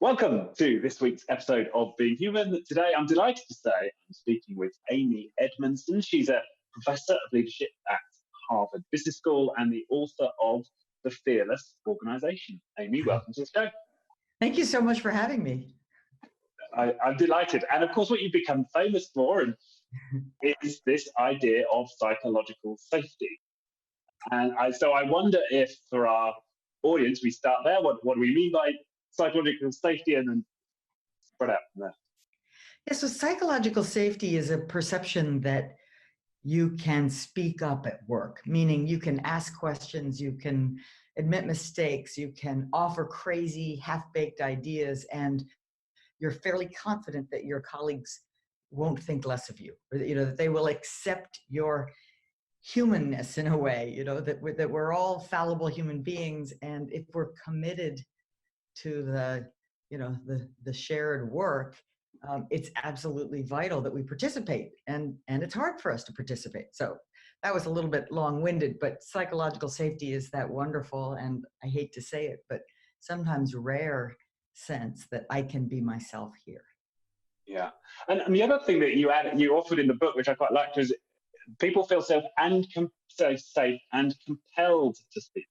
Welcome to this week's episode of Being Human. Today, I'm delighted to say I'm speaking with Amy Edmondson. She's a professor of leadership at Harvard Business School and the author of The Fearless Organization. Amy, welcome to the show. Thank you so much for having me. I'm delighted. And of course, what you've become famous for is this idea of psychological safety. And so I wonder if for our audience, we start there. What do we mean by psychological safety, and then spread out from there? Yeah, so psychological safety is a perception that you can speak up at work, meaning you can ask questions, you can admit mistakes, you can offer crazy, half-baked ideas, and you're fairly confident that your colleagues won't think less of you, or that they will accept your humanness in a way, that we're all fallible human beings, and if we're committed to the shared work, it's absolutely vital that we participate, and it's hard for us to participate. So that was a little bit long-winded, but psychological safety is that wonderful, and I hate to say it, but sometimes rare sense that I can be myself here. Yeah, and the other thing that you offered in the book, which I quite liked, was people feel safe and compelled to speak.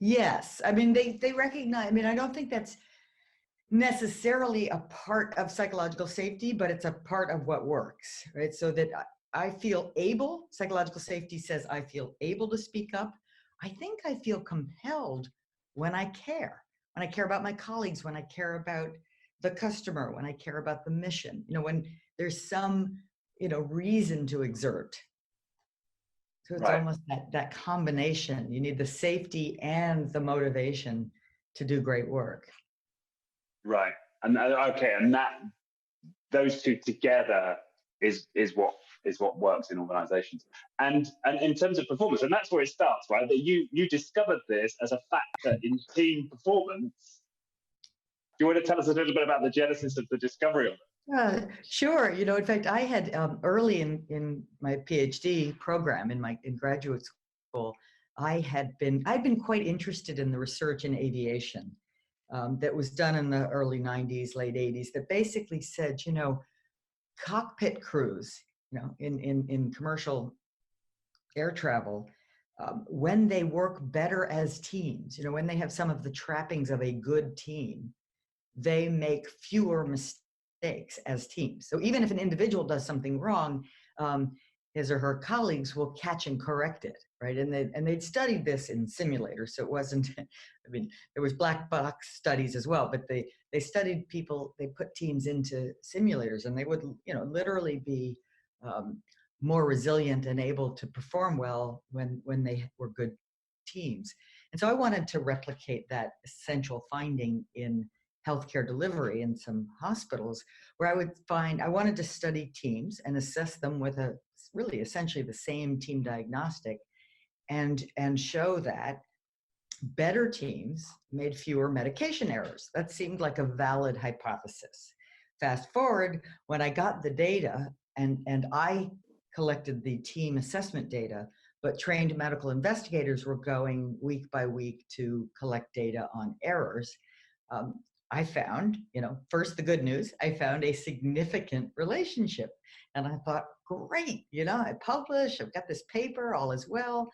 Yes, I mean they recognize. I mean, I don't think that's necessarily a part of psychological safety, but it's a part of what works, right? So that I feel able. Psychological safety says I feel able to speak up. I think I feel compelled when I care about my colleagues, when I care about the customer, when I care about the mission. When there's some reason to exert. So it's almost that combination. You need the safety and the motivation to do great work. Right. And that those two together is what works in organizations. And in terms of performance, and that's where it starts, right? That you discovered this as a factor in team performance. Do you want to tell us a little bit about the genesis of the discovery of it? Sure. In fact, I had early in my PhD program in graduate school, I'd been quite interested in the research in aviation that was done in the early 90s, late 80s, that basically said, cockpit crews, in commercial air travel, when they work better as teams, when they have some of the trappings of a good team, they make fewer mistakes as teams. So even if an individual does something wrong, his or her colleagues will catch and correct it, right? And they'd studied this in simulators, so it wasn't. I mean, there was black box studies as well, but they studied people. They put teams into simulators, and they would, literally be more resilient and able to perform well when they were good teams. And so I wanted to replicate that essential finding in healthcare delivery in some hospitals, where I wanted to study teams and assess them with essentially the same team diagnostic, and show that better teams made fewer medication errors. That seemed like a valid hypothesis. Fast forward, when I got the data, and I collected the team assessment data, but trained medical investigators were going week by week to collect data on errors. I found, first the good news, I found a significant relationship. And I thought, great, I published, I've got this paper, all is well.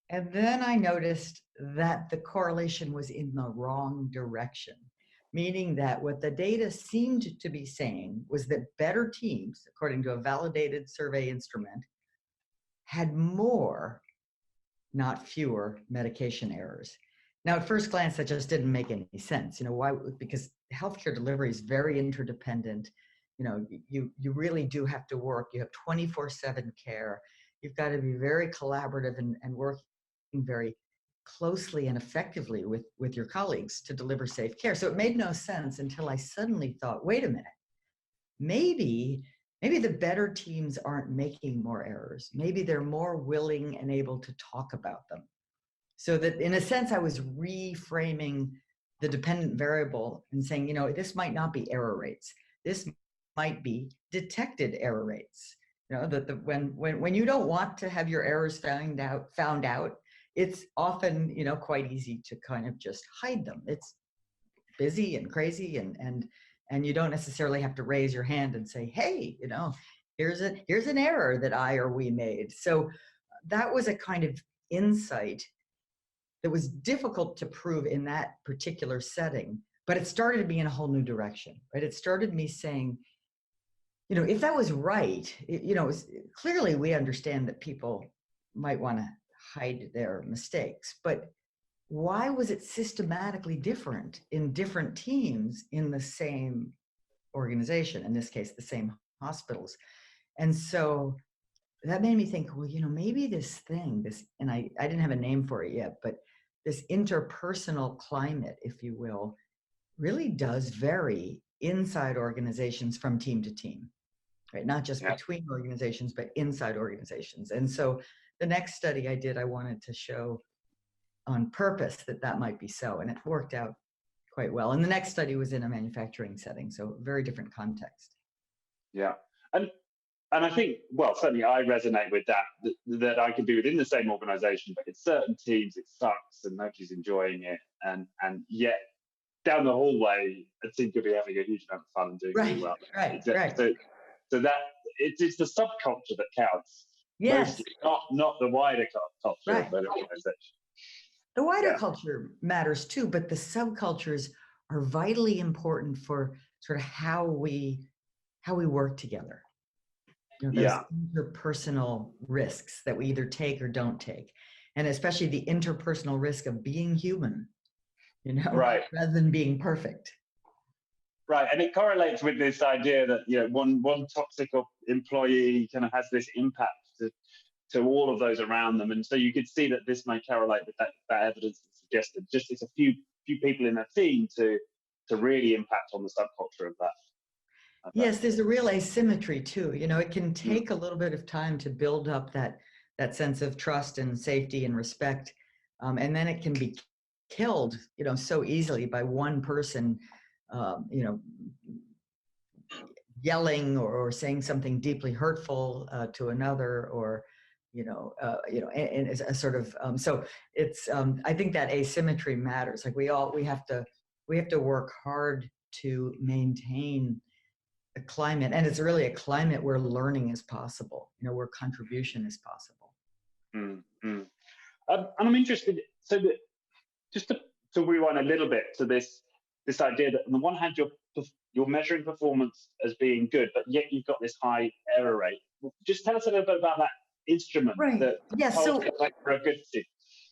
And then I noticed that the correlation was in the wrong direction, meaning that what the data seemed to be saying was that better teams, according to a validated survey instrument, had more, not fewer, medication errors. Now, at first glance, that just didn't make any sense. Why? Because healthcare delivery is very interdependent. You really do have to work. You have 24/7 care. You've got to be very collaborative and working very closely and effectively with your colleagues to deliver safe care. So it made no sense until I suddenly thought, wait a minute, maybe the better teams aren't making more errors. Maybe they're more willing and able to talk about them. So that in a sense, I was reframing the dependent variable and saying, this might not be error rates. This might be detected error rates. That when you don't want to have your errors found out, it's often, quite easy to kind of just hide them. It's busy and crazy, and you don't necessarily have to raise your hand and say, hey, here's an error that I or we made. So that was a kind of insight that was difficult to prove in that particular setting, but it started me in a whole new direction, right? It started me saying, if that was right, clearly we understand that people might want to hide their mistakes, but why was it systematically different in different teams in the same organization, in this case, the same hospitals? And so that made me think, well, maybe this thing, and I didn't have a name for it yet, but this interpersonal climate, if you will, really does vary inside organizations from team to team, right? Not just between organizations, but inside organizations. And so the next study I did, I wanted to show on purpose that might be so, and it worked out quite well. And the next study was in a manufacturing setting, so very different context. Yeah. And I think, well, certainly I resonate with that I can do it in the same organization, but in certain teams it sucks and nobody's enjoying it. And yet down the hallway, a team could be having a huge amount of fun and doing really well. Right. So that it's the subculture that counts. Yes. Mostly, not the wider culture of an organization. The wider culture matters too, but the subcultures are vitally important for sort of how we work together. Those interpersonal risks that we either take or don't take, and especially the interpersonal risk of being human, rather than being perfect. Right, and it correlates with this idea that one toxic employee kind of has this impact to all of those around them, and so you could see that this may correlate with that evidence that suggested just it's a few people in a team to really impact on the subculture of that. Yes, there's a real asymmetry too. It can take a little bit of time to build up that sense of trust and safety and respect, and then it can be killed, so easily by one person, yelling or saying something deeply hurtful to another, or and it's a sort of so it's I think that asymmetry matters. Like we have to work hard to maintain a climate, and it's really a climate where learning is possible, where contribution is possible. And I'm interested, so that just to rewind a little bit to this idea that on the one hand you're measuring performance as being good, but yet you've got this high error rate. Just tell us a little bit about that instrument that for a good team.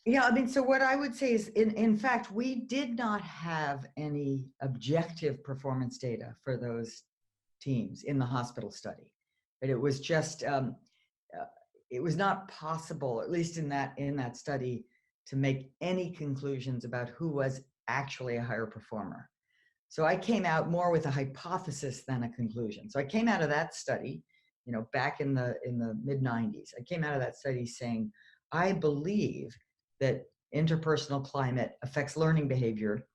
Yeah, so what I would say is, in fact, we did not have any objective performance data for those teams in the hospital study, but it was just it was not possible, at least in that study, to make any conclusions about who was actually a higher performer. So I came out more with a hypothesis than a conclusion. So I came out of that study, back in the mid-90s. I came out of that study saying, I believe that interpersonal climate affects learning behavior,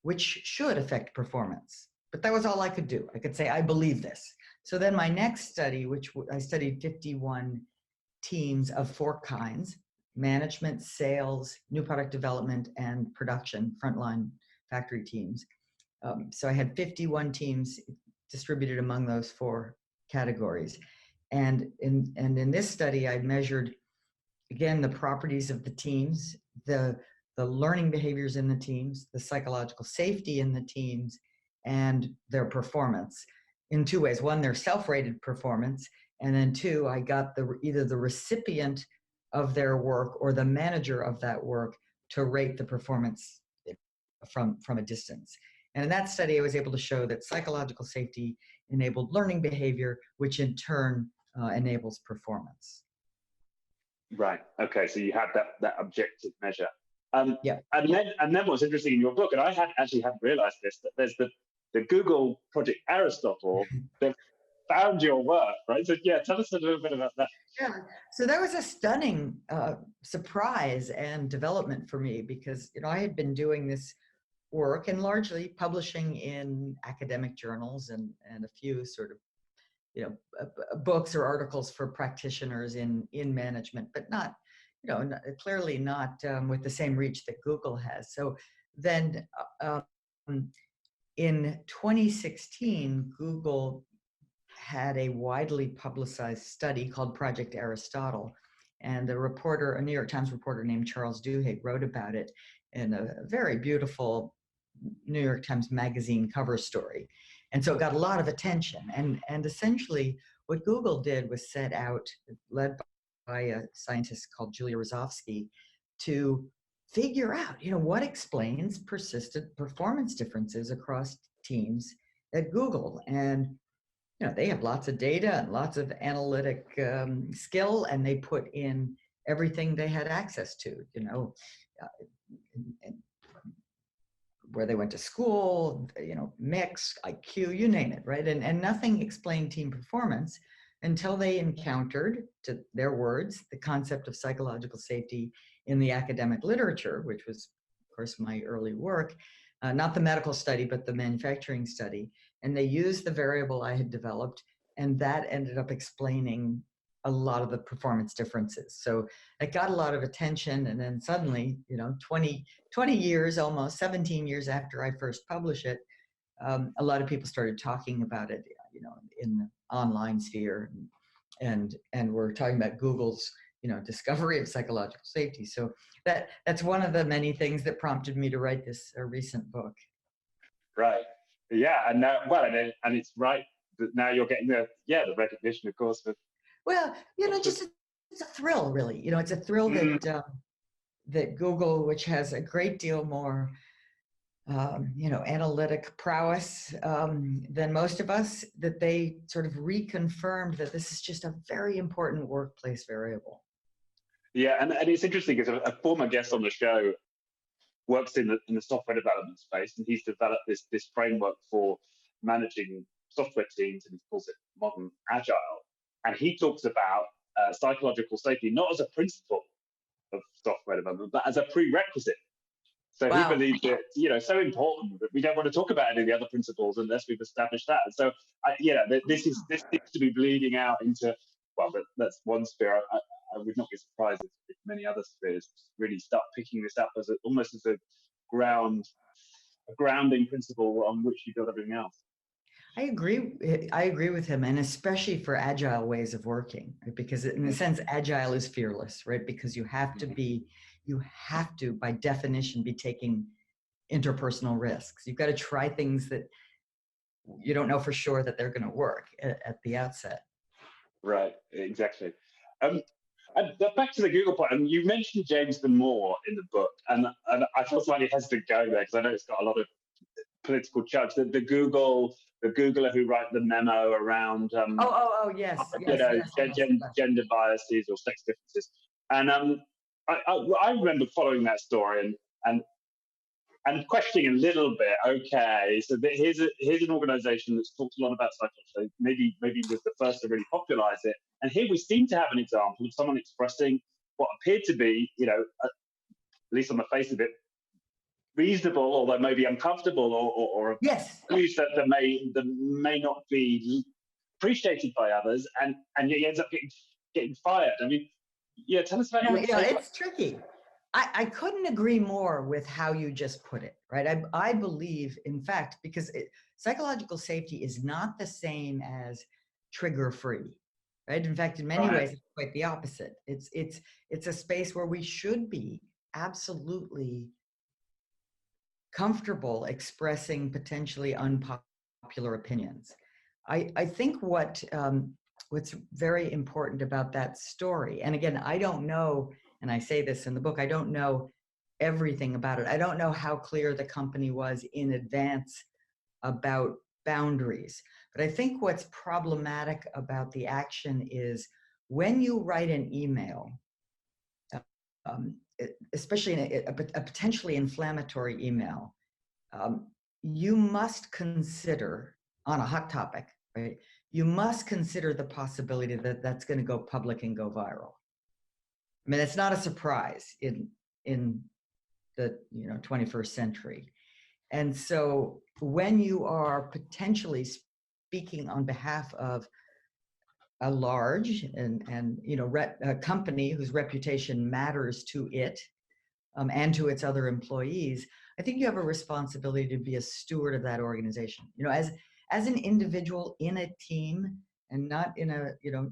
which should affect performance. But that was all I could do. I could say, I believe this. So then my next study, which I studied 51 teams of 4 kinds: management, sales, new product development, and production, frontline factory teams. So I had 51 teams distributed among those 4 categories. And in this study, I measured, again, the properties of the teams, the learning behaviors in the teams, the psychological safety in the teams, and their performance in 2 ways. One, their self-rated performance, and then 2, I got either the recipient of their work or the manager of that work to rate the performance from a distance. And in that study, I was able to show that psychological safety enabled learning behavior, which in turn enables performance. Right. Okay. So you had that objective measure. And then what's interesting in your book, and I hadn't realized this, that there's the Google Project Aristotle that found your work, right? So tell us a little bit about that. Yeah. So that was a stunning surprise and development for me, because I had been doing this work and largely publishing in academic journals and a few sort of books or articles for practitioners in management, but not clearly not with the same reach that Google has. So then in 2016, Google had a widely publicized study called Project Aristotle. And a New York Times reporter named Charles Duhigg wrote about it in a very beautiful New York Times Magazine cover story. And so it got a lot of attention. And essentially what Google did was set out, led by a scientist called Julia Rozovsky, to figure out, what explains persistent performance differences across teams at Google. And they have lots of data and lots of analytic skill, and they put in everything they had access to, and where they went to school, mix, IQ, you name it, right? And nothing explained team performance until they encountered, to their words, the concept of psychological safety in the academic literature, which was, of course, my early work, not the medical study, but the manufacturing study. And they used the variable I had developed, and that ended up explaining a lot of the performance differences. So it got a lot of attention. And then suddenly, 20 years, almost 17 years after I first published it, a lot of people started talking about it, in the online sphere, and we're talking about Google's, discovery of psychological safety. So that's one of the many things that prompted me to write this recent book. Right. Yeah. And now, and it's right that now you're getting the recognition, of course. Well, just it's a thrill, really. It's a thrill that that Google, which has a great deal more, analytic prowess than most of us, that they sort of reconfirmed that this is just a very important workplace variable. Yeah, and it's interesting because a former guest on the show works in the software development space, and he's developed this framework for managing software teams, and he calls it modern Agile. And he talks about psychological safety not as a principle of software development, but as a prerequisite. So wow. He believes that, so important that we don't want to talk about any of the other principles unless we've established that. And so, this seems to be bleeding out into, that's one sphere. I would not be surprised if many other spheres really start picking this up as almost as a grounding principle on which you build everything else. I agree with him, and especially for agile ways of working, right? Because in a sense, agile is fearless, right? Because you have to, by definition, be taking interpersonal risks. You've got to try things that you don't know for sure that they're going to work at the outset. Right, exactly. And back to the Google point, and you mentioned James Damore in the book, and I feel slightly hesitant to go there because I know it's got a lot of political charge. The Googler who wrote the memo around yes, gender biases or sex differences, and I remember following that story and questioning a little bit. Okay, so here's an organisation that's talked a lot about psychology. Maybe was the first to really popularise it, and here we seem to have an example of someone expressing what appeared to be, at least on the face of it, reasonable, although maybe uncomfortable, or views that may not be appreciated by others, and he ends up getting fired. I mean, tell us about it's tricky. I couldn't agree more with how you just put it, right? I believe, in fact, because psychological safety is not the same as trigger-free, right? In fact, in many ways, it's quite the opposite. It's a space where we should be absolutely comfortable expressing potentially unpopular opinions. I think what's very important about that story, and again, I don't know, and I say this in the book, I don't know everything about it. I don't know how clear the company was in advance about boundaries. But I think what's problematic about the action is when you write an email, especially in a potentially inflammatory email, you must consider, on a hot topic, right? You must consider the possibility that that's going to go public and go viral. I mean, it's not a surprise in the 21st century. And so when you are potentially speaking on behalf of a large and a company whose reputation matters to it, and to its other employees, I think you have a responsibility to be a steward of that organization. You know, as an individual in a team, and not in a, you know,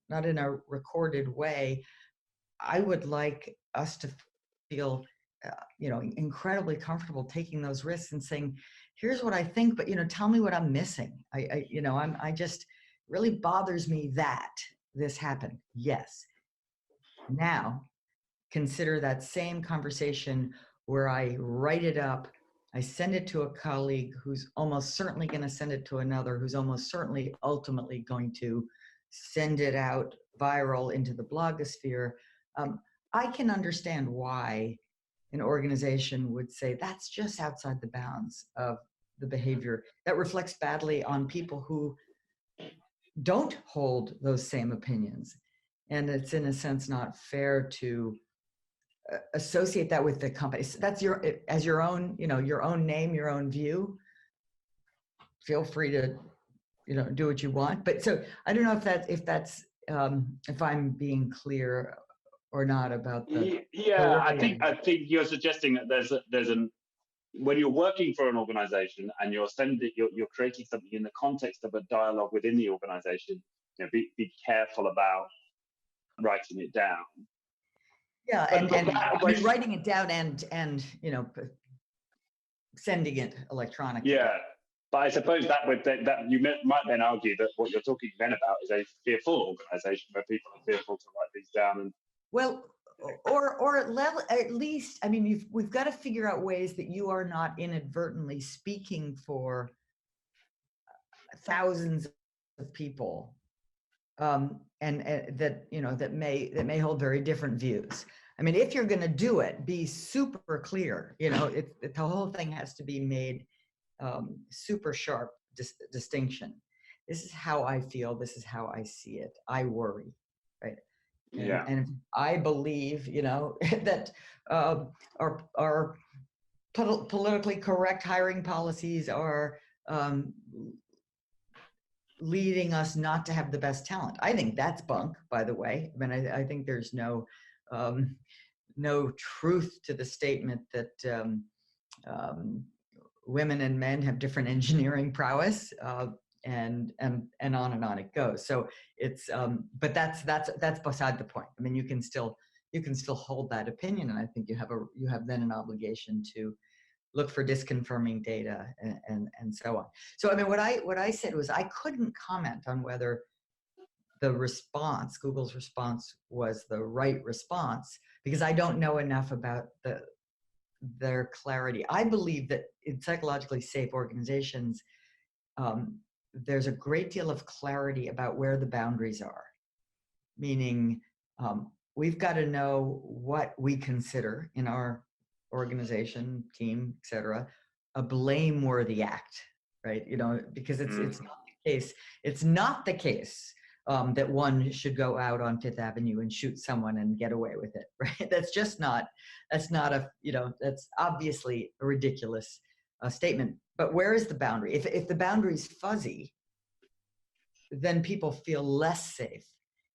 not in a recorded way, I would like us to feel, you know, incredibly comfortable taking those risks and saying, here's what I think, but, you know, tell me what I'm missing. You know, I just really bothers me that this happened. Yes. Now, consider that same conversation where I write it up, I send it to a colleague who's almost certainly going to send it to another, who's almost certainly ultimately going to send it out viral into the blogosphere. I can understand why an organization would say that's just outside the bounds of the behavior that reflects badly on people who don't hold those same opinions. And it's in a sense not fair to associate that with the company. So that's as your own, you know, your own name, your own view. Feel free to, you know, do what you want. But so I don't know if I'm being clear or not about the. Yeah, I think you're suggesting that there's an when you're working for an organization and you're creating something in the context of a dialogue within the organization, you know, be careful about writing it down. Yeah, and writing it down and you know, sending it electronically. Yeah, but I suppose that you might then argue that what you're talking then about is a fearful organization where people are fearful to write these down. And well, or at least, I mean, we've got to figure out ways that you are not inadvertently speaking for thousands of people, and that, you know, that may hold very different views. I mean, if you're going to do it, be super clear. You know, the whole thing has to be made super sharp distinction. This is how I feel. This is how I see it. I worry, right? And I believe, you know, that our politically correct hiring policies are leading us not to have the best talent. I think that's bunk, by the way. I mean, I think there's no truth to the statement that women and men have different engineering prowess, and on it goes. So it's, but that's beside the point. I mean, you can still hold that opinion, and I think you have then an obligation to look for disconfirming data and so on. So I mean, what I said was I couldn't comment on whether the response, Google's response, was the right response because I don't know enough about their clarity. I believe that in psychologically safe organizations, there's a great deal of clarity about where the boundaries are, meaning we've got to know what we consider in our organization, team, et cetera, a blameworthy act, right? You know, because it's not the case. It's not the case that one should go out on Fifth Avenue and shoot someone and get away with it, right? That's obviously a ridiculous statement. But where is the boundary? If the boundary is fuzzy, then people feel less safe.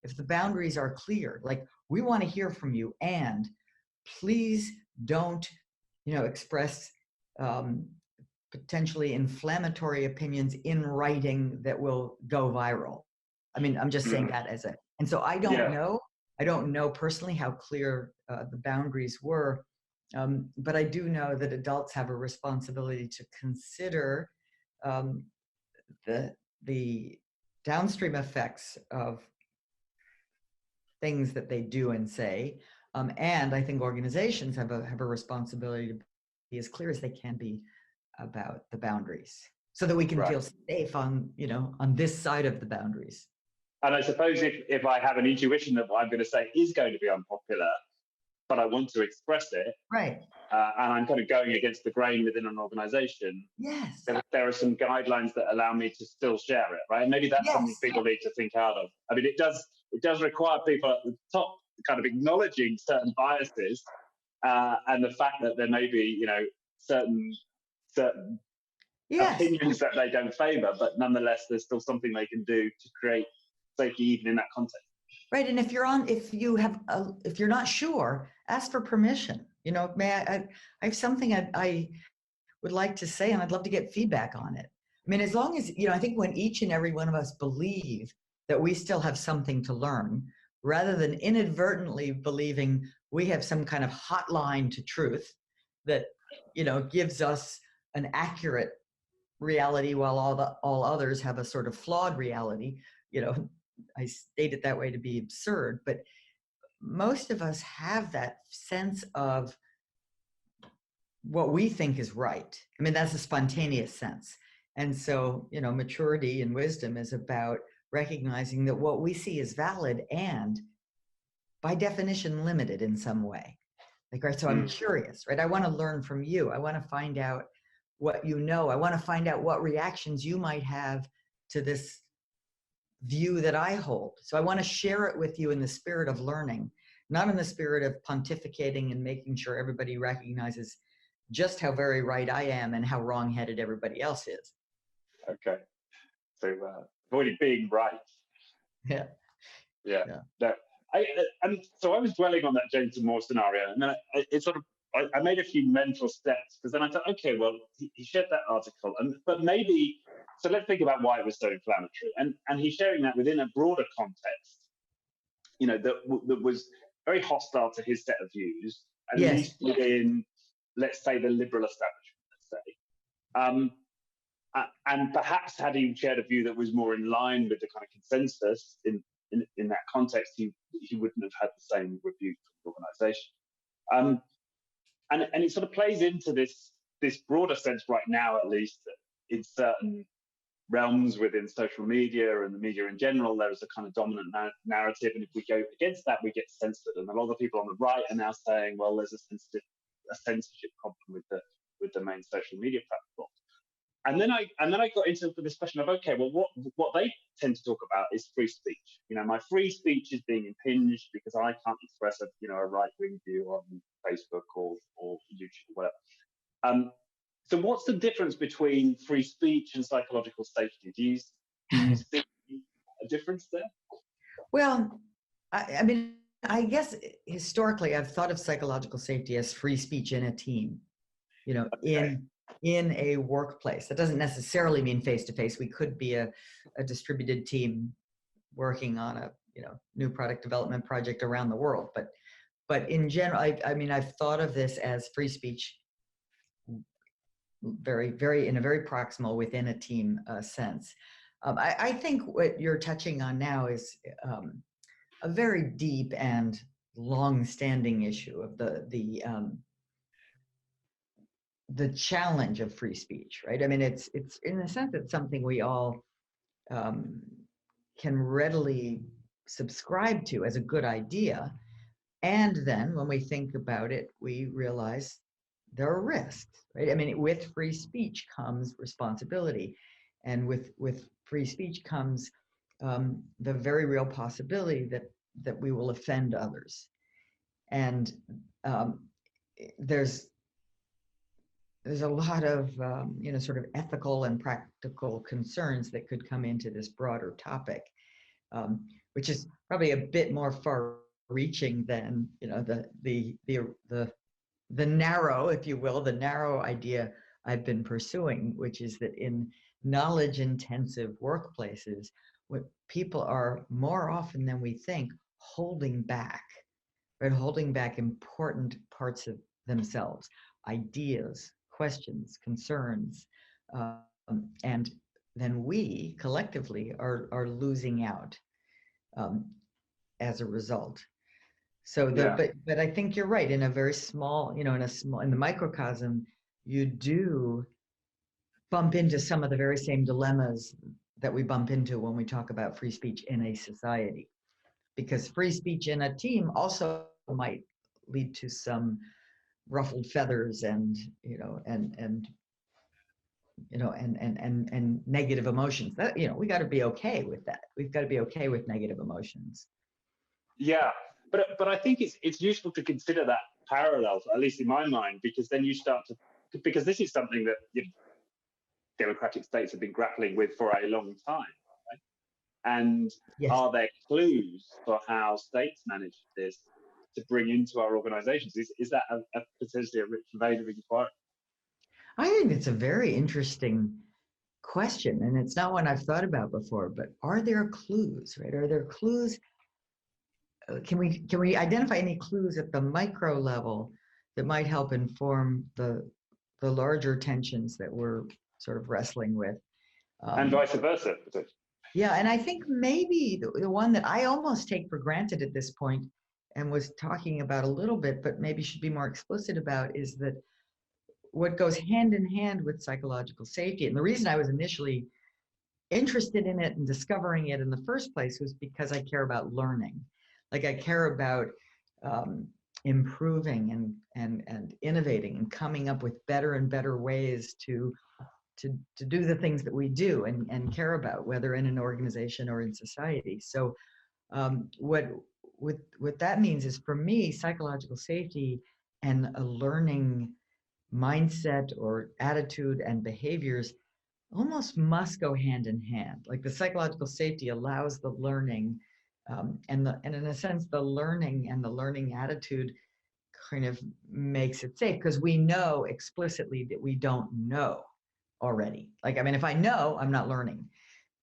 If the boundaries are clear, like we want to hear from you, and please don't, you know, express potentially inflammatory opinions in writing that will go viral. I mean, I'm just saying that and so I don't know personally how clear the boundaries were, but I do know that adults have a responsibility to consider the downstream effects of things that they do and say, and I think organizations have a responsibility to be as clear as they can be about the boundaries, so that we can feel safe on this side of the boundaries. And I suppose if I have an intuition that what I'm going to say is going to be unpopular, but I want to express it, right, and I'm kind of going against the grain within an organization, yes, there are some guidelines that allow me to still share it, right? And maybe that's something people need to think out of. I mean, it does require people at the top kind of acknowledging certain biases, and the fact that there may be, you know, certain opinions that they don't favor, but nonetheless, there's still something they can do to create safety even in that context. Right, and if you're not sure, ask for permission. You know, I have something I would like to say, and I'd love to get feedback on it. I mean, as long as, you know, I think when each and every one of us believe that we still have something to learn, rather than inadvertently believing we have some kind of hotline to truth that, you know, gives us an accurate reality while all others have a sort of flawed reality. You know, I state it that way to be absurd, but most of us have that sense of what we think is right. I mean, that's a spontaneous sense. And so, you know, maturity and wisdom is about recognizing that what we see is valid and by definition limited in some way. Like, right, so I'm curious, right? I want to learn from you. I want to find out what you know. I want to find out what reactions you might have to this view that I hold. So I want to share it with you in the spirit of learning, not in the spirit of pontificating and making sure everybody recognizes just how very right I am and how wrong-headed everybody else is. Okay. So avoiding being right. Yeah. Yeah. No, and so I was dwelling on that James Damore scenario, and then I made a few mental steps, because then I thought, okay, well, he shared that article, but maybe, so let's think about why it was so inflammatory, and he's sharing that within a broader context, you know, that was very hostile to his set of views, at least within, let's say, the liberal establishment, let's say. And perhaps had he shared a view that was more in line with the kind of consensus in that context, he wouldn't have had the same rebuke from the organization. And it sort of plays into this broader sense right now, at least, that in certain realms within social media and the media in general, there is a kind of dominant narrative, and if we go against that, we get censored. And a lot of people on the right are now saying, well, there's a censorship problem with the main social media platform. And then I got into this question of, okay, well, what they tend to talk about is free speech. You know, my free speech is being impinged because I can't express a right-wing view on Facebook or YouTube or whatever. So what's the difference between free speech and psychological safety? Do you see a difference there? Well, I mean, I guess historically I've thought of psychological safety as free speech in a team, you know, Okay. in a workplace. That doesn't necessarily mean face-to-face. We could be a distributed team working on a new product development project around the world. But in general, I mean, I've thought of this as free speech very in a very proximal within a team sense. I think what you're touching on now is a very deep and long-standing issue of the challenge of free speech, right? I mean, it's in a sense, it's something we all can readily subscribe to as a good idea. And then when we think about it, we realize there are risks, right? I mean, with free speech comes responsibility. And with free speech comes the very real possibility that we will offend others. And there's a lot of sort of ethical and practical concerns that could come into this broader topic, which is probably a bit more far-reaching than the narrow, if you will, the narrow idea I've been pursuing, which is that in knowledge-intensive workplaces, what people are more often than we think holding back, right? Holding back important parts of themselves, ideas, questions, concerns, and then we collectively are losing out as a result. So but I think you're right. In a very small, in the microcosm, you do bump into some of the very same dilemmas that we bump into when we talk about free speech in a society, because free speech in a team also might lead to some ruffled feathers and negative emotions. That we got to be okay with that. We've got to be okay with negative emotions. Yeah, but I think it's useful to consider that parallel, at least in my mind, because then you start to, because this is something that democratic states have been grappling with for a long time, right? And are there clues for how states manage this to bring into our organizations? Is that potentially a rich vein of inquiry? I think it's a very interesting question, and it's not one I've thought about before, but are there clues, right? Are there clues? Can we identify any clues at the micro level that might help inform the larger tensions that we're sort of wrestling with? And vice versa. Yeah, and I think maybe the one that I almost take for granted at this point and was talking about a little bit, but maybe should be more explicit about, is that what goes hand in hand with psychological safety. And the reason I was initially interested in it and discovering it in the first place was because I care about learning. Like I care about improving and innovating and coming up with better and better ways to do the things that we do and care about, whether in an organization or in society. So what that means is, for me, psychological safety and a learning mindset or attitude and behaviors almost must go hand in hand. Like the psychological safety allows the learning, and in a sense, the learning and the learning attitude kind of makes it safe, because we know explicitly that we don't know already. Like, I mean, if I know, I'm not learning.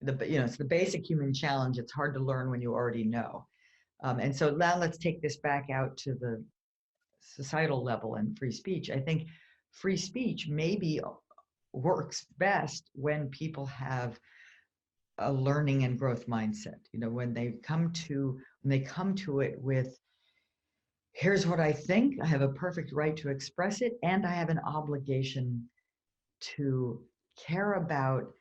It's the basic human challenge. It's hard to learn when you already know. And so now let's take this back out to the societal level and free speech. I think free speech maybe works best when people have a learning and growth mindset. When they come to it with, here's what I think, I have a perfect right to express it, and I have an obligation to care about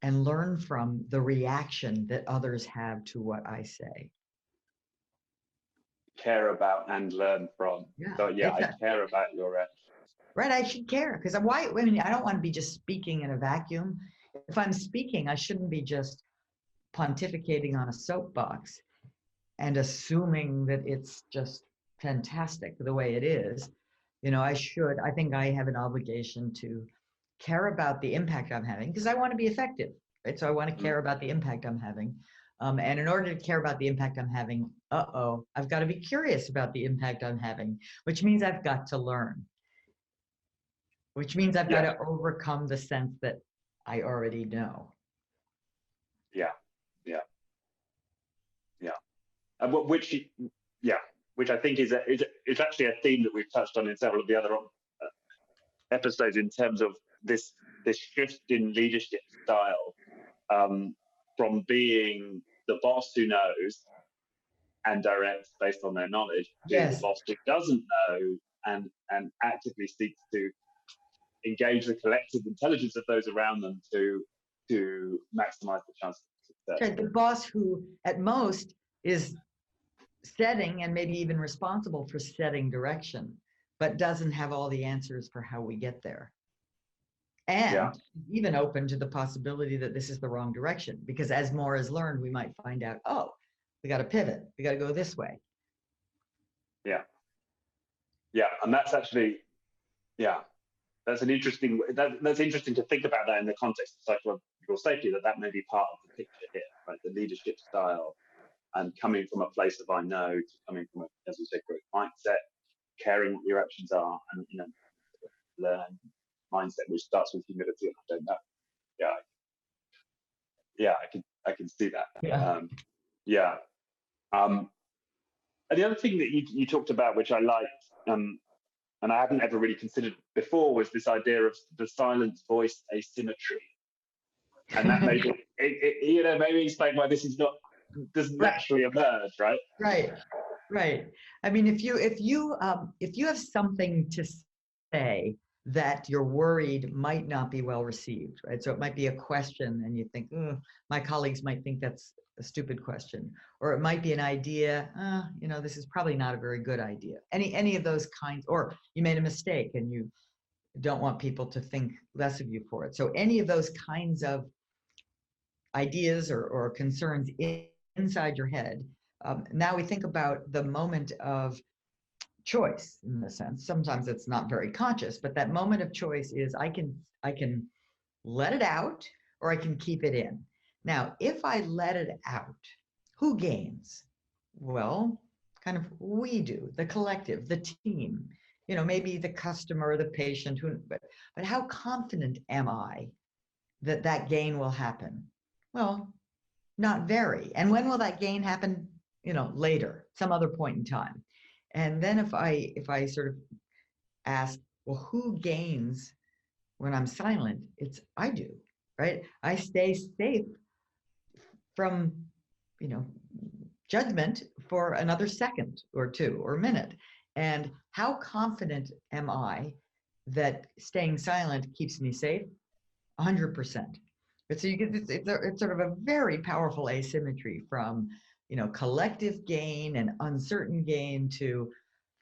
and learn from the reaction that others have to what I say. Care about and learn from. Yeah, So yeah, I care about your reactions. Right, I should care, because I don't want to be just speaking in a vacuum. If I'm speaking, I shouldn't be just pontificating on a soapbox and assuming that it's just fantastic the way it is. I think I have an obligation to care about the impact I'm having, because I want to be effective, right? So I want to care about the impact I'm having. And in order to care about the impact I'm having, I've got to be curious about the impact I'm having, which means I've got to learn. Which means I've got to overcome the sense that I already know. Yeah. Which I think is actually a theme that we've touched on in several of the other episodes, in terms of this shift in leadership style, from being the boss who knows and directs based on their knowledge, to the boss who doesn't know and actively seeks to engage the collective intelligence of those around them to maximize the chance of success. The boss who at most is setting and maybe even responsible for setting direction, but doesn't have all the answers for how we get there. And even open to the possibility that this is the wrong direction, because as more is learned, we might find out, we got to pivot. We got to go this way. Yeah. And that's actually, that's interesting to think about that in the context of psychological safety, that may be part of the picture here, right? The leadership style, and coming from a place of I know to coming from a, as we say, growth mindset, caring what your actions are, and learn mindset, which starts with humility and I don't know. I can see that. And the other thing that you talked about, which I liked, and I hadn't ever really considered before, was this idea of the silent voice asymmetry. And that maybe maybe explain why this doesn't naturally emerge, right? Right. I mean, if you have something to say that you're worried might not be well received, right? So it might be a question and you think, my colleagues might think that's a stupid question, or it might be an idea, this is probably not a very good idea. Any of those kinds, or you made a mistake and you don't want people to think less of you for it. So any of those kinds of ideas or concerns inside your head. Now we think about the moment of choice, in a sense. Sometimes it's not very conscious, but that moment of choice is I can let it out or I can keep it in. Now, if I let it out, who gains? Well, kind of we do, the collective, the team, maybe the customer, the patient, but how confident am I that that gain will happen? Well, not very. And when will that gain happen? Later, some other point in time. And then if I sort of ask, well, who gains when I'm silent? It's I do, right? I stay safe from, you know, judgment for another second or two or minute. And how confident am I that staying silent keeps me safe? 100%. But so you get it's sort of a very powerful asymmetry from, collective gain and uncertain gain to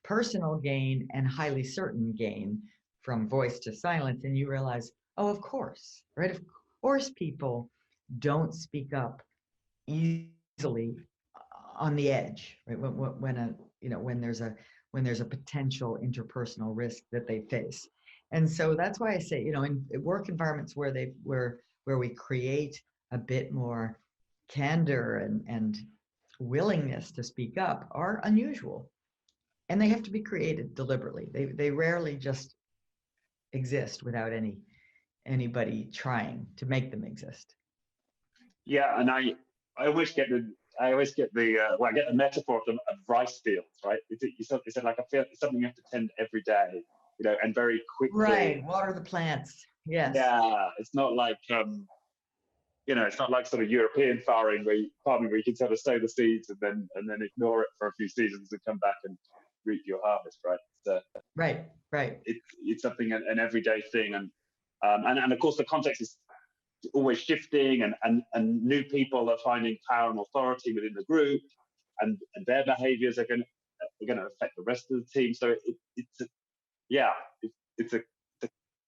personal gain and highly certain gain from voice to silence. And you realize, oh, of course, right? Of course, people don't speak up easily on the edge, right? When there's a potential interpersonal risk that they face. And so that's why I say, in work environments where we create a bit more candor and willingness to speak up are unusual, and they have to be created deliberately. They rarely just exist without anybody trying to make them exist. Yeah, and I always get the I get the metaphor of rice fields, right? It's like a field, it's something you have to tend every day, and very quickly. Right, water the plants. Yes. Yeah, it's not like it's not like sort of European farming where you can sort of sow the seeds and then ignore it for a few seasons and come back and reap your harvest, right? Right. It's something an everyday thing, and of course the context is always shifting, and new people are finding power and authority within the group, and their behaviors are going to affect the rest of the team. So it's a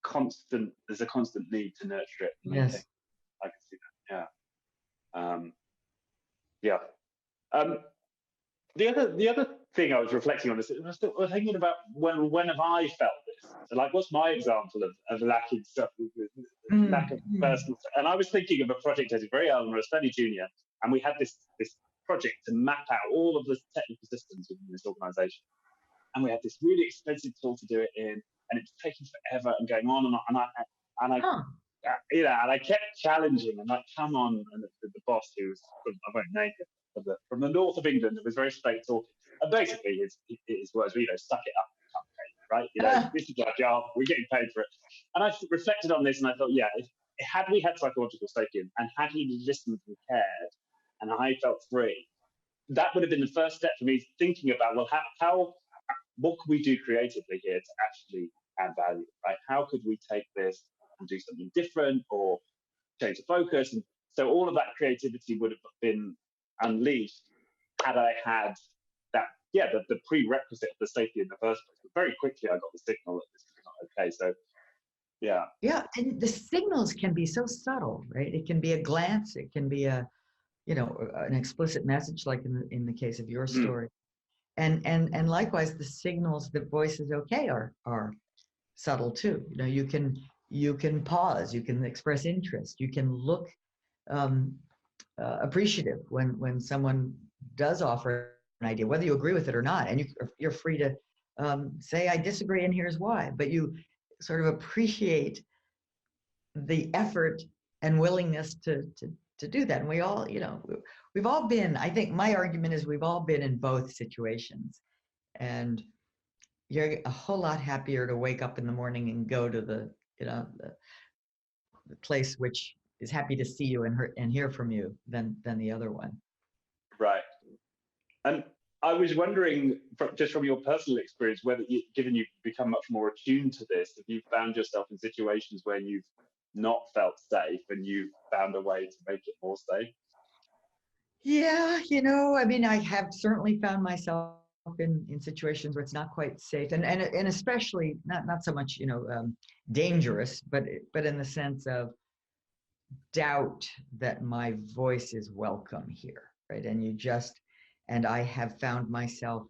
constant. There's a constant need to nurture it. Yes, I can see that. Yeah. The other thing I was reflecting on is I was thinking about when have I felt this? So like, what's my example of lacking stuff, lack of personal? And I was thinking of a project I did very early when I was fairly junior, and we had this project to map out all of the technical systems within this organisation, and we had this really expensive tool to do it in, and it was taking forever and going on and I kept challenging and like, come on, and the boss, who was I won't name him, from the north of England, was very straight talking. And basically, his words were, suck it up, right? This is our job. We're getting paid for it. And I reflected on this, and I thought, had we had psychological safety, and had he listened and cared, and I felt free, that would have been the first step for me thinking about, well, what could we do creatively here to actually add value, right? How could we take this and do something different or change the focus? And so all of that creativity would have been unleashed had I had that, the prerequisite of the safety in the first place. But very quickly I got the signal that this is not okay. So yeah, and the signals can be so subtle, right? It can be a glance, it can be an explicit message, like in the case of your story. And likewise, the signals that voice is okay are subtle too. You can pause, you can express interest, you can look appreciative when someone does offer an idea, whether you agree with it or not, and you're free to say, I disagree and here's why, but you sort of appreciate the effort and willingness to do that. And we all, we've all been, I think my argument is we've all been in both situations, and you're a whole lot happier to wake up in the morning and go to the place which is happy to see you and hear from you than the other one. Right. And I was wondering, just from your personal experience, whether, given you've become much more attuned to this, have you found yourself in situations where you've not felt safe and you found a way to make it more safe? Yeah, I have certainly found myself in situations where it's not quite safe, and especially not so much dangerous, but in the sense of doubt that my voice is welcome here, right? And I have found myself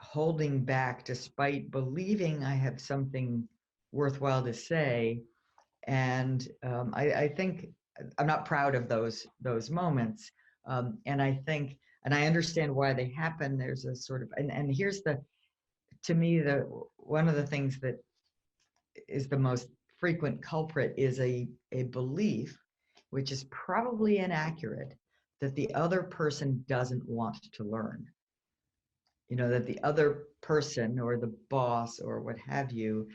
holding back despite believing I have something worthwhile to say, and I think I'm not proud of those moments, and I think and I understand why they happen. There's a sort of, and here's the, to me, one of the things that is the most frequent culprit is a belief, which is probably inaccurate, that the other person doesn't want to learn. You know, that the other person or the boss or what have you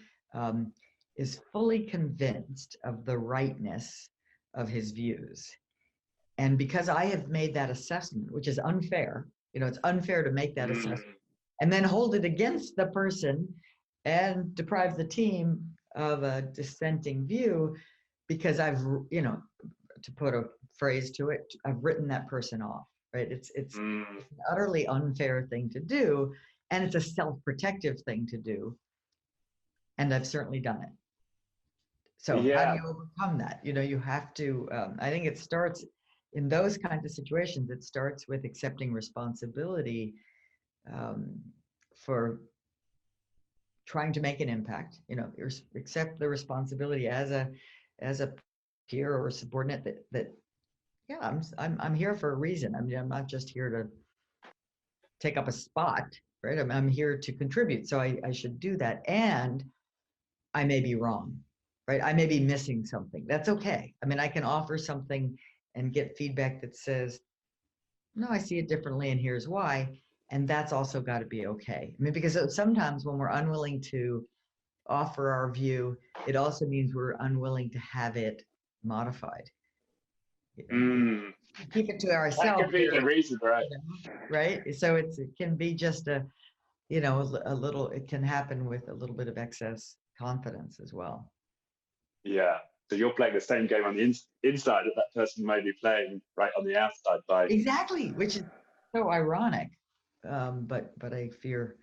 is fully convinced of the rightness of his views. And because I have made that assessment, which is unfair, you know, it's unfair to make that assessment and then hold it against the person and deprive the team of a dissenting view, because I've, you know, to put a phrase to it, I've written that person off, right? It's an utterly unfair thing to do, and it's a self-protective thing to do. And I've certainly done it. So how do you overcome that? You know, you have to, I think it starts in those kinds of situations, it starts with accepting responsibility for trying to make an impact. You know, accept the responsibility as a peer or a subordinate that yeah, I'm here for a reason. I mean, I'm not just here to take up a spot, right? I'm here to contribute, so I should do that. And I may be wrong, right? I may be missing something. That's okay. I mean, I can offer something and get feedback that says, no, I see it differently, and here's why. And that's also got to be okay. I mean, because sometimes when we're unwilling to offer our view, it also means we're unwilling to have it modified. Keep it to ourselves. That could be the reason, right? Right. So it can be just a, you know, a little. It can happen with a little bit of excess confidence as well. Yeah. So you're playing the same game on the inside that person may be playing right on the outside by. Exactly, which is so ironic, but I fear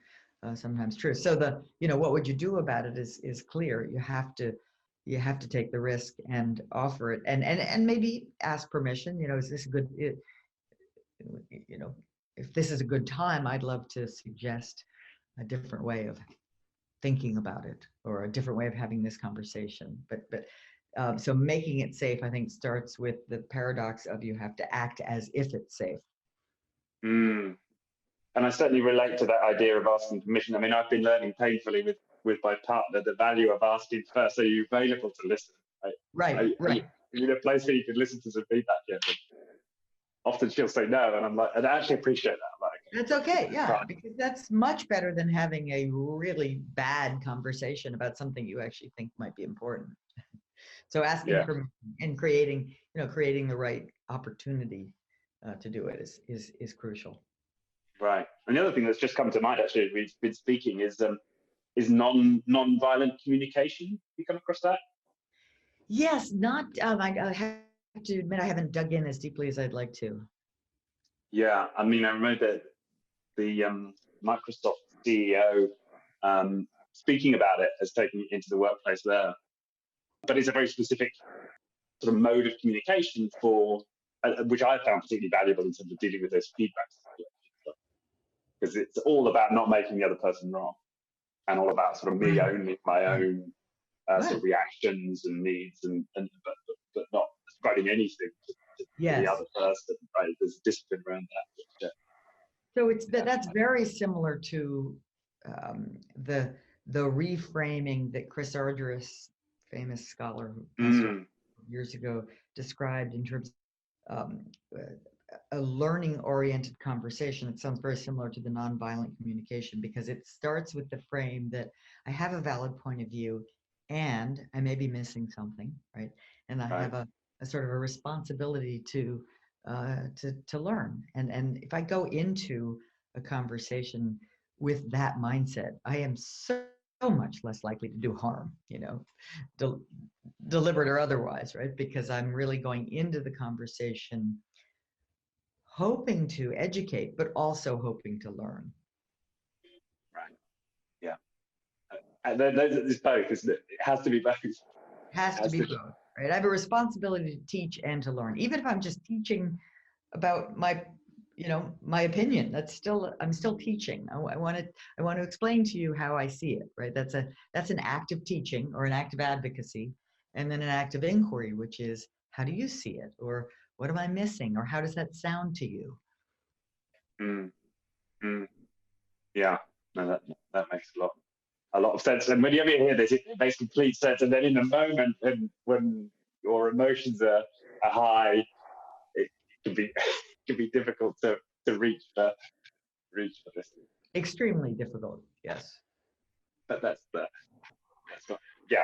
sometimes true. So the, you know, what would you do about it is clear. You have to take the risk and offer it, and maybe ask permission. You know, is this a good? You know, if this is a good time, I'd love to suggest a different way of thinking about it, or a different way of having this conversation. But so making it safe, I think, starts with the paradox of you have to act as if it's safe. And I certainly relate to that idea of asking permission. I mean, I've been learning painfully with my partner the value of asking first. Are you available to listen? Right. Are you in a place where you can listen to some feedback yet? Often she'll say no, and I'm like, and I actually appreciate that. Like, that's okay, yeah, because that's much better than having a really bad conversation about something you actually think might be important. So asking for and creating the right opportunity to do it is crucial. Right. And the other thing that's just come to mind, actually, we've been speaking, is nonviolent communication. You come across that? Yes, not. I have to admit, I haven't dug in as deeply as I'd like to. Yeah, I mean, I remember the Microsoft CEO speaking about it as taking it into the workplace there. But it's a very specific sort of mode of communication for, which I found particularly valuable in terms of dealing with those feedback situations. Because it's all about not making the other person wrong, and all about sort of me owning my own sort of reactions and needs, but not ascribing anything to the other person. Right? There's discipline around that. So that's very similar to the reframing that Chris Argyris, famous scholar who passed away years ago, described in terms of a learning-oriented conversation. It sounds very similar to the nonviolent communication, because it starts with the frame that I have a valid point of view and I may be missing something, right? And I have a sort of a responsibility to learn. And if I go into a conversation with that mindset, I am so much less likely to do harm, you know, deliberate or otherwise, right? Because I'm really going into the conversation hoping to educate, but also hoping to learn. Right. Yeah. And there's both, isn't it? It has to be both. Has to be both, right? I have a responsibility to teach and to learn, even if I'm just teaching about my opinion. I'm still teaching. I want to explain to you how I see it, right? That's an act of teaching or an act of advocacy, and then an act of inquiry, which is, how do you see it, or what am I missing, or how does that sound to you? Mm, mm, yeah, no, that makes a lot of sense. And when you ever hear this, it makes complete sense. And then in the moment, when your emotions are high, it can be can be difficult to reach for this. Extremely difficult. Yes. But that's not, yeah.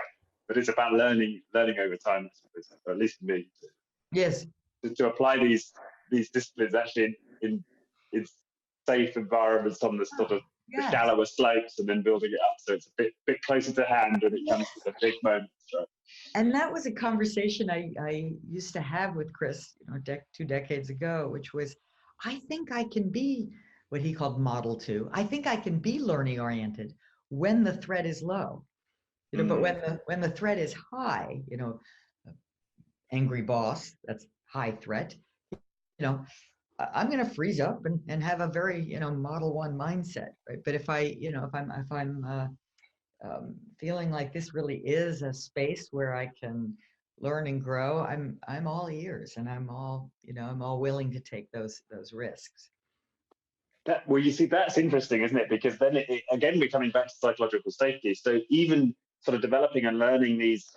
But it's about learning over time, I suppose, or at least for me, Yes. to apply these disciplines actually in safe environments on the sort of the Yes. shallower slopes, and then building it up so it's a bit closer to hand when it comes to the big moments. Right? And that was a conversation I used to have with Chris, 2 decades ago, which was, I think I can be what he called model two. I think I can be learning oriented when the threat is low, but when the threat is high, angry boss, that's high threat, you know, I'm going to freeze up and have a very, model one mindset, right? But if I'm feeling like this really is a space where I can learn and grow, I'm all ears, and I'm all willing to take those risks. Well, you see, that's interesting, isn't it? Because then again, we're coming back to psychological safety. So even sort of developing and learning these,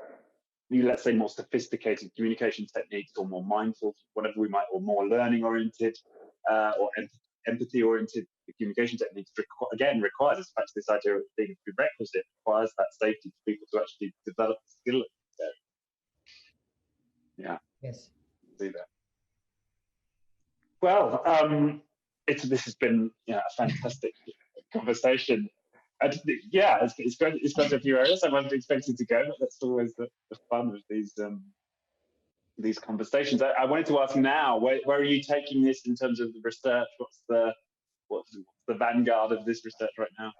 let's say, more sophisticated communication techniques, or more mindful, whatever we might, or more learning oriented, or empathy oriented communication techniques, again, requires us back to this idea of being a prerequisite, requires that safety for people to actually develop the skill. Yeah. Yes. See that. Well, this has been a fantastic conversation. It's gone to a few areas I wasn't expecting to go, but that's always the fun of these conversations. I wanted to ask now, where are you taking this in terms of the research? What's the vanguard of this research right now?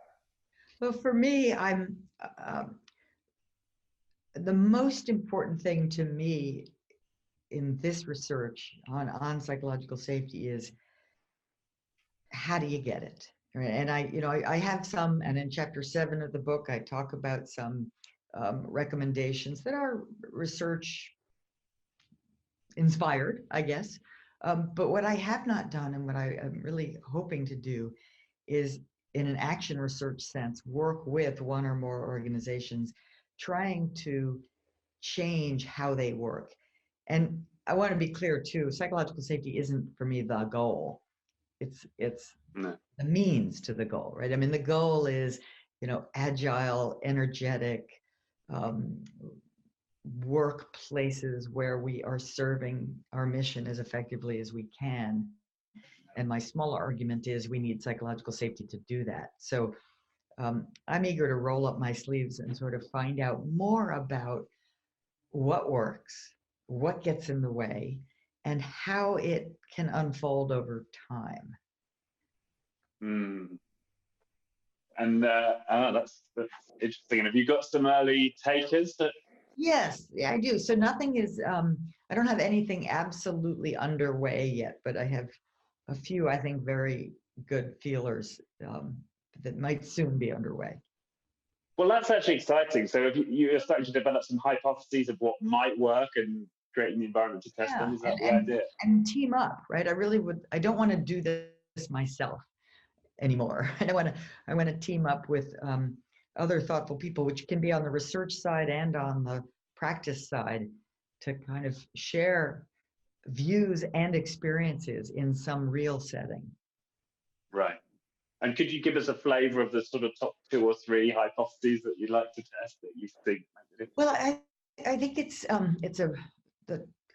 Well, for me, the most important thing to me in this research on psychological safety is, how do you get it? Right? And I have some, and in chapter 7 of the book, I talk about some recommendations that are research inspired, I guess. But what I have not done, and what I'm really hoping to do, is, in an action research sense, work with one or more organizations trying to change how they work. And I want to be clear too, psychological safety isn't for me the goal. It's No. the means to the goal, right? I mean, the goal is, agile, energetic workplaces where we are serving our mission as effectively as we can. And my small argument is we need psychological safety to do that. So I'm eager to roll up my sleeves and sort of find out more about what works, what gets in the way, and how it can unfold over time. And that's interesting. And have you got some early takers? Yes, yeah, I do. So nothing is, I don't have anything absolutely underway yet, but I have a few, I think, very good feelers that might soon be underway. Well, that's actually exciting. So if you're starting to develop some hypotheses of what might work and creating the environment to test them, is that the idea? And team up, right? I don't want to do this myself anymore. I want to team up with other thoughtful people, which can be on the research side and on the practice side, to kind of share views and experiences in some real setting. Right. And could you give us a flavor of the sort of top 2 or 3 hypotheses that you'd like to test that you think? Well, I think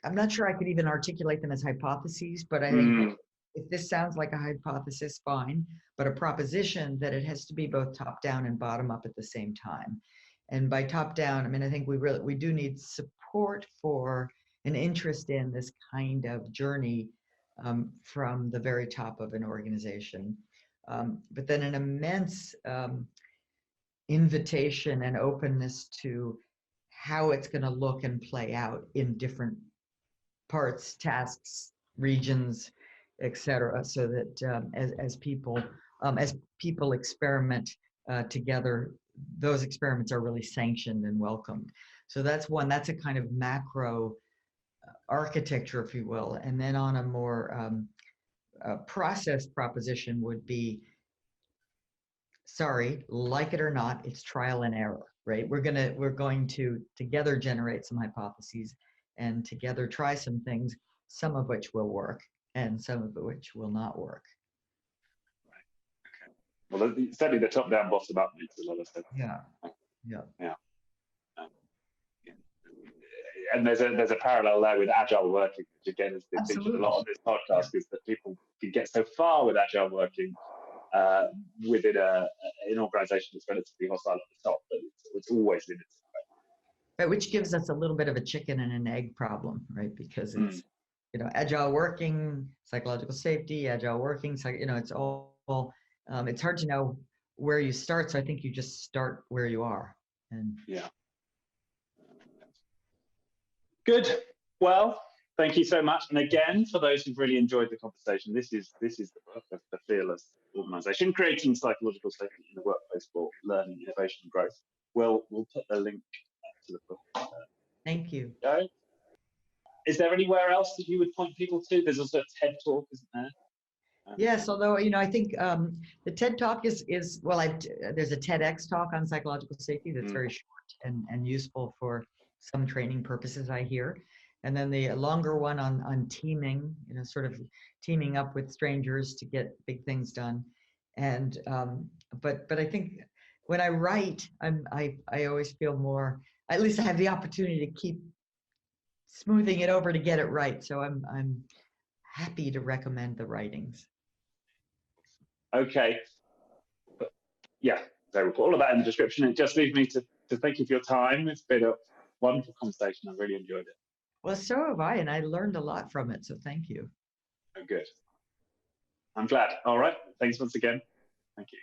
I'm not sure I could even articulate them as hypotheses, but I think if this sounds like a hypothesis, fine, but a proposition that it has to be both top down and bottom up at the same time. And by top down, I mean, I think we do need support for an interest in this kind of journey from the very top of an organization. But then an immense invitation and openness to how it's going to look and play out in different parts, tasks, regions, etc., so that as people experiment together, those experiments are really sanctioned and welcomed. So that's one. That's a kind of macro architecture, if you will. And then on a more process proposition would be, sorry, like it or not, it's trial and error, right? We're going to together generate some hypotheses and together try some things, some of which will work and some of which will not work. Right. Okay. Well, certainly the top-down, bottom-up makes a lot of sense. Yeah. And there's a parallel there with agile working, which again has been featured a lot on this podcast, is that people can get so far with agile working within an organization that's relatively hostile at the top, but it's always limited. Right, which gives us a little bit of a chicken and an egg problem, right? Because it's, agile working, psychological safety, agile working, it's all, it's hard to know where you start. So I think you just start where you are. And yeah. Good. Well, thank you so much. And again, for those who've really enjoyed the conversation, this is the book of the Fearless Organization, Creating Psychological Safety in the Workplace for Learning, Innovation, and Growth. We'll put the link to the book. Thank you. Go. Is there anywhere else that you would point people to? There's also a TED Talk, isn't there? Yes, although, I think the TED Talk is there's a TEDx talk on psychological safety that's very short and useful for some training purposes, I hear. And then the longer one on teaming, sort of teaming up with strangers to get big things done. And but I think when I write, I always feel more, at least I have the opportunity to keep smoothing it over to get it right. So I'm happy to recommend the writings. Okay. Yeah, so we'll put all of that in the description. It just leaves me to thank you for your time. It's been a wonderful conversation. I really enjoyed it. Well, so have I, and I learned a lot from it. So thank you. Oh, good. I'm glad. All right. Thanks once again. Thank you.